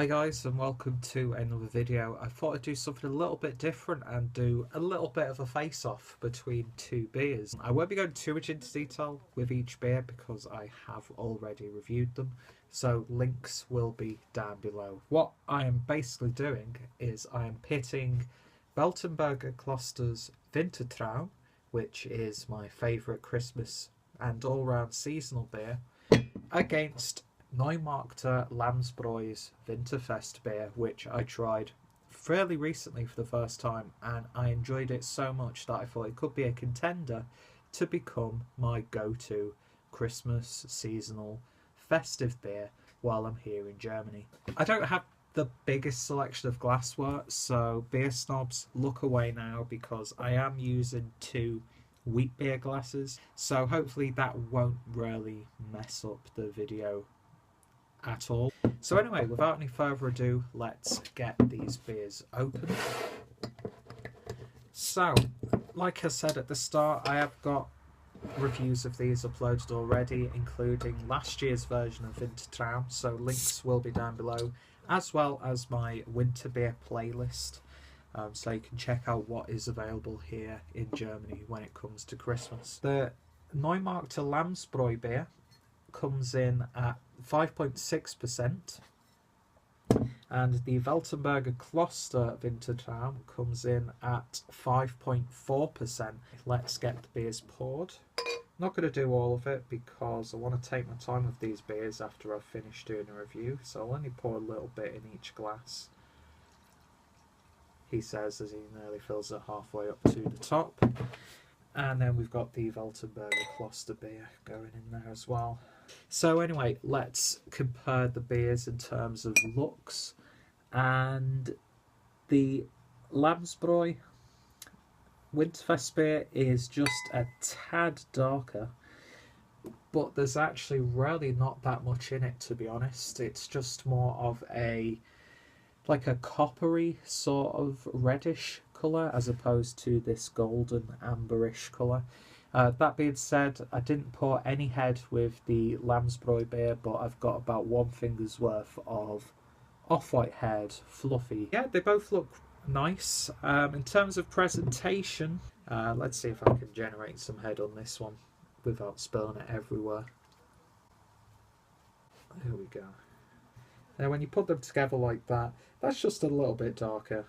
Hi guys, and welcome to another video. I thought I'd do something a little bit different and do a little bit of a face-off between two beers. I won't be going too much into detail with each beer because I have already reviewed them, so links will be down below. What I am basically doing is I am pitting Weltenburger Kloster's Winter-Traum, which is my favourite Christmas and all-round seasonal beer, against Neumarkter Lammsbräu's Winterfestbier, which I tried fairly recently for the first time, and I enjoyed it so much that I thought it could be a contender to become my go-to Christmas seasonal festive beer while I'm here in Germany. I don't have the biggest selection of glassware, so beer snobs, look away now because I am using two wheat beer glasses, so hopefully that won't really mess up the video at all. So anyway, without any further ado, let's get these beers open. So, like I said at the start, I have got reviews of these uploaded already, including last year's version of Winter-Traum, so links will be down below, as well as my winter beer playlist, so you can check out what is available here in Germany when it comes to Christmas. The Neumarkter Lammsbräu beer comes in at 5.6%, and the Weltenburger Kloster Winter-Traum comes in at 5.4%. Let's get the beers poured. Not going to do all of it because I want to take my time with these beers after I've finished doing a review, so I'll only pour a little bit in each glass, he says as he nearly fills it halfway up to the top. And then we've got the Weltenburger Kloster beer going in there as well. So anyway, let's compare the beers in terms of looks. And the Lammsbräu Winterfestbier is just a tad darker, but there's actually really not that much in it, to be honest. It's just more of like a coppery sort of reddish colour as opposed to this golden amberish colour. That being said, I didn't pour any head with the Lammsbräu beer, but I've got about one finger's worth of off-white head, fluffy. Yeah, they both look nice. In terms of presentation, let's see if I can generate some head on this one without spilling it everywhere. There we go. Now when you put them together like that, that's just a little bit darker.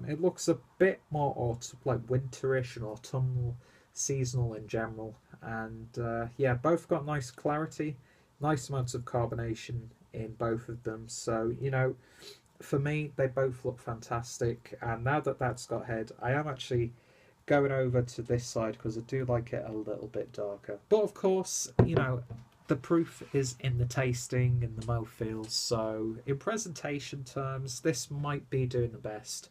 It looks a bit more like winterish and autumnal, seasonal in general. And yeah, both got nice clarity, nice amounts of carbonation in both of them. So, you know, for me, they both look fantastic. And now that that's got head, I am actually going over to this side because I do like it a little bit darker. But of course, you know, the proof is in the tasting and the mouthfeel, so in presentation terms, this might be doing the best.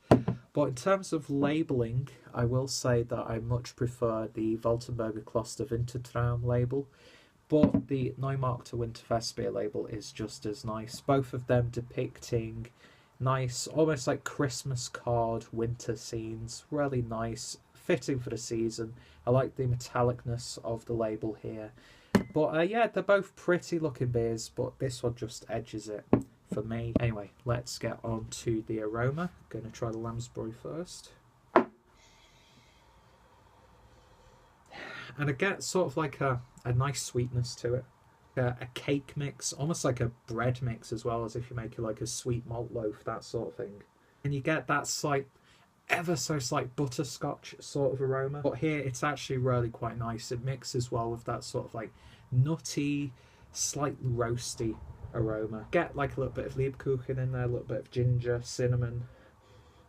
But in terms of labelling, I will say that I much prefer the Weltenburger Kloster Winter-Traum label, but the Neumarkter Winterfestbier label is just as nice. Both of them depicting nice, almost like Christmas card winter scenes, really nice, fitting for the season. I like the metallicness of the label here. But yeah, they're both pretty looking beers, but this one just edges it for me. Anyway, let's get on to the aroma. Going to try the Lammsbräu first. And I get sort of like a nice sweetness to it. A cake mix, almost like a bread mix as well, as if you make it like a sweet malt loaf, that sort of thing. And you get that slight, ever so slight butterscotch sort of aroma. But here it's actually really quite nice. It mixes well with that sort of like nutty, slightly roasty aroma. Get like a little bit of Lebkuchen in there, a little bit of ginger, cinnamon,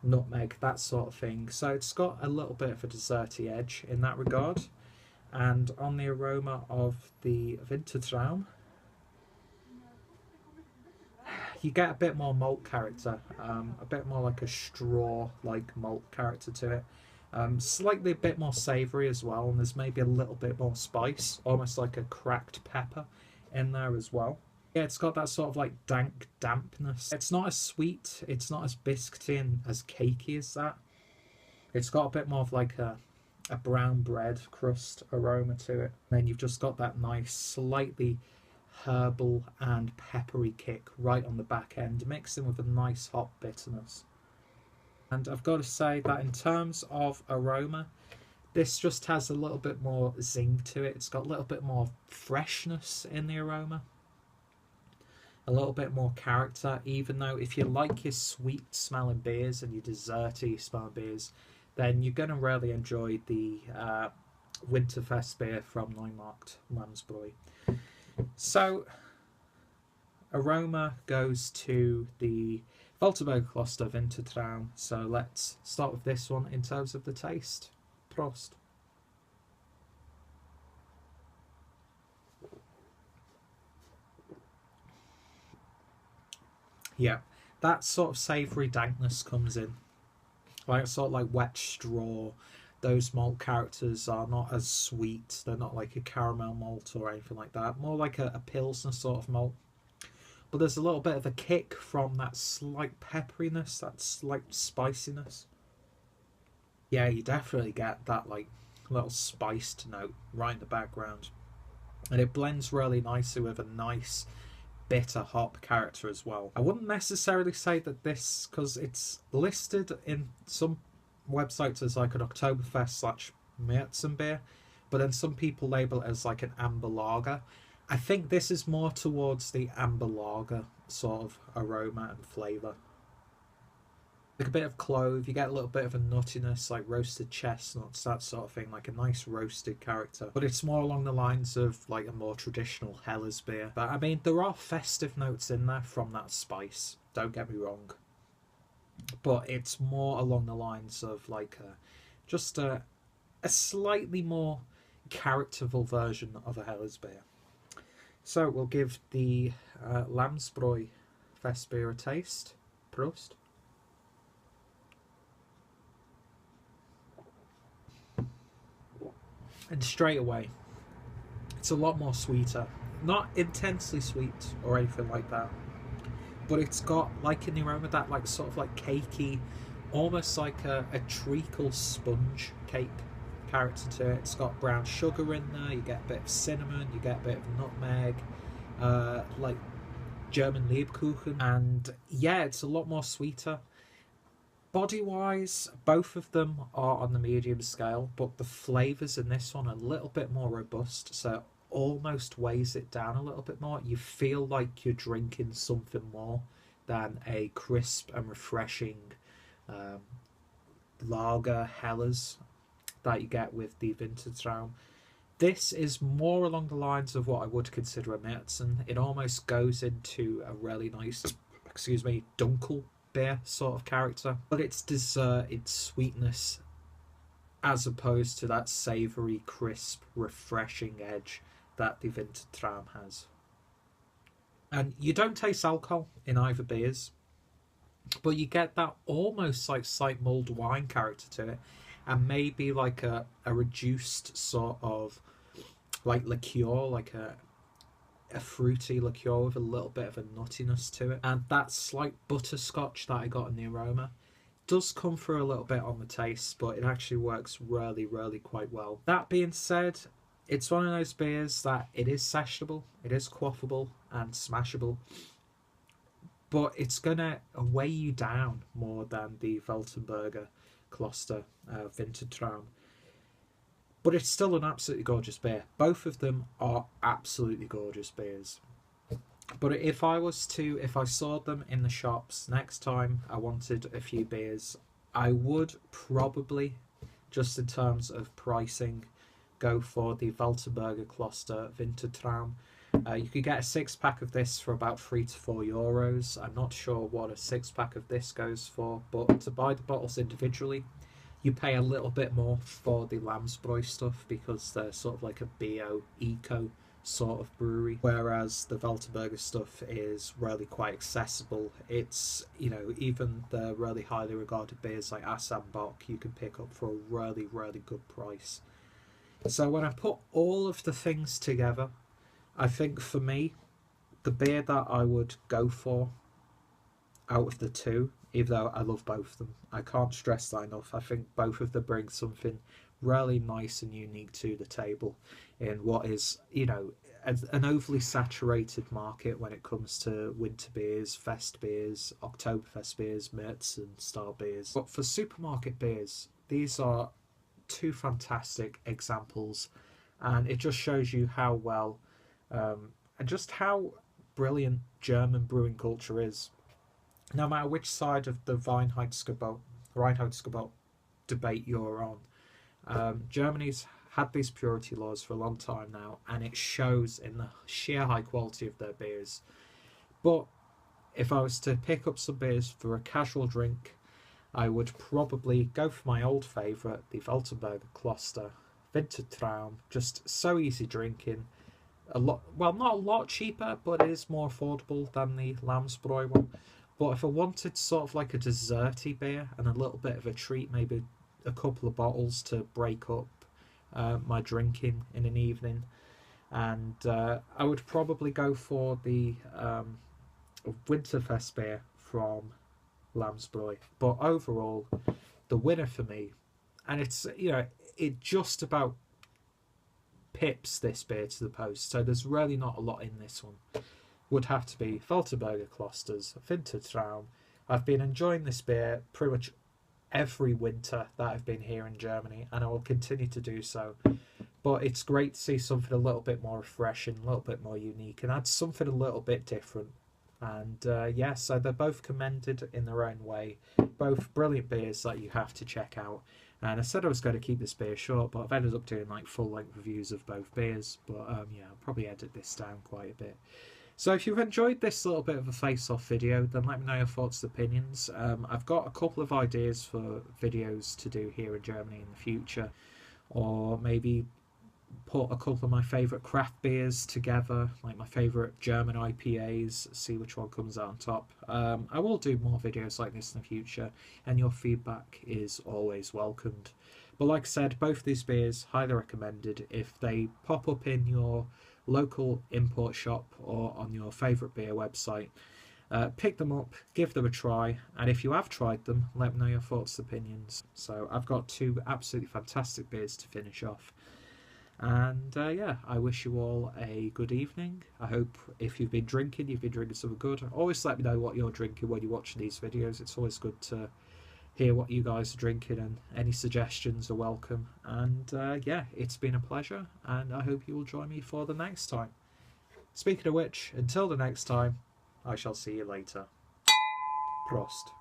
nutmeg, that sort of thing. So it's got a little bit of a desserty edge in that regard. And on the aroma of the Winter-Traum, you get a bit more malt character, a bit more like a straw-like malt character to it. Slightly a bit more savoury as well, and there's maybe a little bit more spice, almost like a cracked pepper in there as well. Yeah, it's got that sort of like dank dampness. It's not as sweet, it's not as biscuity and as cakey as that. It's got a bit more of like a brown bread crust aroma to it. And then you've just got that nice, slightly herbal and peppery kick right on the back end, mixed in with a nice hop bitterness. And I've got to say that in terms of aroma, this just has a little bit more zing to it. It's got a little bit more freshness in the aroma, a little bit more character, even though if you like your sweet smelling beers and your desserty smelling beers, then you're going to really enjoy the Winterfestbier from Neumarkter Lammsbräu. So, aroma goes to the Weltenburger Kloster Winter-Traum. So let's start with this one in terms of the taste. Prost. Yeah, that sort of savoury dankness comes in. Like sort of like wet straw. Those malt characters are not as sweet. They're not like a caramel malt or anything like that. More like a pilsner sort of malt. But there's a little bit of a kick from that slight pepperiness, that slight spiciness. Yeah, you definitely get that like little spiced note right in the background. And it blends really nicely with a nice bitter hop character as well. I wouldn't necessarily say that this, because it's listed in some websites as like an Oktoberfest slash Märzenbier, but then some people label it as like an amber lager. I think this is more towards the amber lager sort of aroma and flavour. Like a bit of clove, you get a little bit of a nuttiness, like roasted chestnuts, that sort of thing, like a nice roasted character. But it's more along the lines of like a more traditional Helles beer. But I mean, there are festive notes in there from that spice, don't get me wrong. But it's more along the lines of like just a slightly more characterful version of a Helles beer. So we'll give the Lammsbräu Festbier a taste. Prost. And straight away, it's a lot more sweeter. Not intensely sweet or anything like that, but it's got like in the aroma that like sort of like cakey, almost like a treacle sponge cake character to it. It's got brown sugar in there. You get a bit of cinnamon. You get a bit of nutmeg, like German Lebkuchen, and yeah, it's a lot more sweeter. Body wise, both of them are on the medium scale, but the flavours in this one are a little bit more robust, so almost weighs it down a little bit more. You feel like you're drinking something more than a crisp and refreshing um, lager Helles that you get with the Winter-Traum. This is more along the lines of what I would consider a Märzen. It almost goes into a really nice, dunkel beer sort of character, but it's dessert, its sweetness, as opposed to that savoury, crisp, refreshing edge that the Winter-Traum has. And you don't taste alcohol in either beers, but you get that almost like slight mulled wine character to it, and maybe like a reduced sort of like liqueur, like a fruity liqueur with a little bit of a nuttiness to it. And that slight butterscotch that I got in the aroma does come through a little bit on the taste, but it actually works really, really quite well. That being said, it's one of those beers that it is sessionable, it is quaffable and smashable, but it's gonna weigh you down more than the Weltenburger Kloster Winter-Traum. But it's still an absolutely gorgeous beer. Both of them are absolutely gorgeous beers. But if I saw them in the shops next time I wanted a few beers, I would probably, just in terms of pricing, go for the Weltenburger Kloster Winter-Traum. You could get a 6-pack of this for about €3 to €4. I'm not sure what a 6-pack of this goes for, but to buy the bottles individually, you pay a little bit more for the Lammsbräu stuff because they're sort of like a bio eco sort of brewery, whereas the Weltenburger stuff is really quite accessible. It's, even the really highly regarded beers like Assam Bock you can pick up for a really, really good price. So when I put all of the things together, I think for me, the beer that I would go for out of the two, even though I love both of them, I can't stress that enough. I think both of them bring something really nice and unique to the table in what is, an overly saturated market when it comes to winter beers, fest beers, Oktoberfest beers, März and style beers. But for supermarket beers, these are two fantastic examples, and it just shows you how well and just how brilliant German brewing culture is. No matter which side of the Reinheitsgebot debate you're on, Germany's had these purity laws for a long time now, and it shows in the sheer high quality of their beers. But if I was to pick up some beers for a casual drink, I would probably go for my old favourite, the Weltenburger Kloster, Winter-Traum. Just so easy drinking. A lot, well, not a lot cheaper, but it is more affordable than the Lammsbräu one. But if I wanted sort of like a desserty beer and a little bit of a treat, maybe a couple of bottles to break up my drinking in an evening, and I would probably go for the Winterfestbier from Lammsbräu. But overall, the winner for me, and it's, you know, it just about pips this beer to the post, so there's really not a lot in this one, would have to be Weltenburger Kloster's Winter-Traum. I've been enjoying this beer pretty much every winter that I've been here in Germany, and I will continue to do so. But it's great to see something a little bit more refreshing, a little bit more unique, and add something a little bit different. And yeah, so they're both commended in their own way. Both brilliant beers that you have to check out. And I said I was going to keep this beer short, but I've ended up doing like full-length reviews of both beers. But yeah, I'll probably edit this down quite a bit. So if you've enjoyed this little bit of a face-off video, then let me know your thoughts and opinions. I've got a couple of ideas for videos to do here in Germany in the future, or maybe put a couple of my favourite craft beers together, like my favourite German IPAs, see which one comes out on top. I will do more videos like this in the future, and your feedback is always welcomed. But like I said, both these beers, highly recommended. If they pop up in your local import shop or on your favourite beer website, pick them up, give them a try, and if you have tried them, let me know your thoughts and opinions. So I've got two absolutely fantastic beers to finish off. And yeah, I wish you all a good evening. I hope if you've been drinking something good. Always let me know what you're drinking when you're watching these videos. It's always good to hear what you guys are drinking, and any suggestions are welcome. And yeah, it's been a pleasure, and I hope you will join me for the next time. Speaking of which, until the next time, I shall see you later. Prost.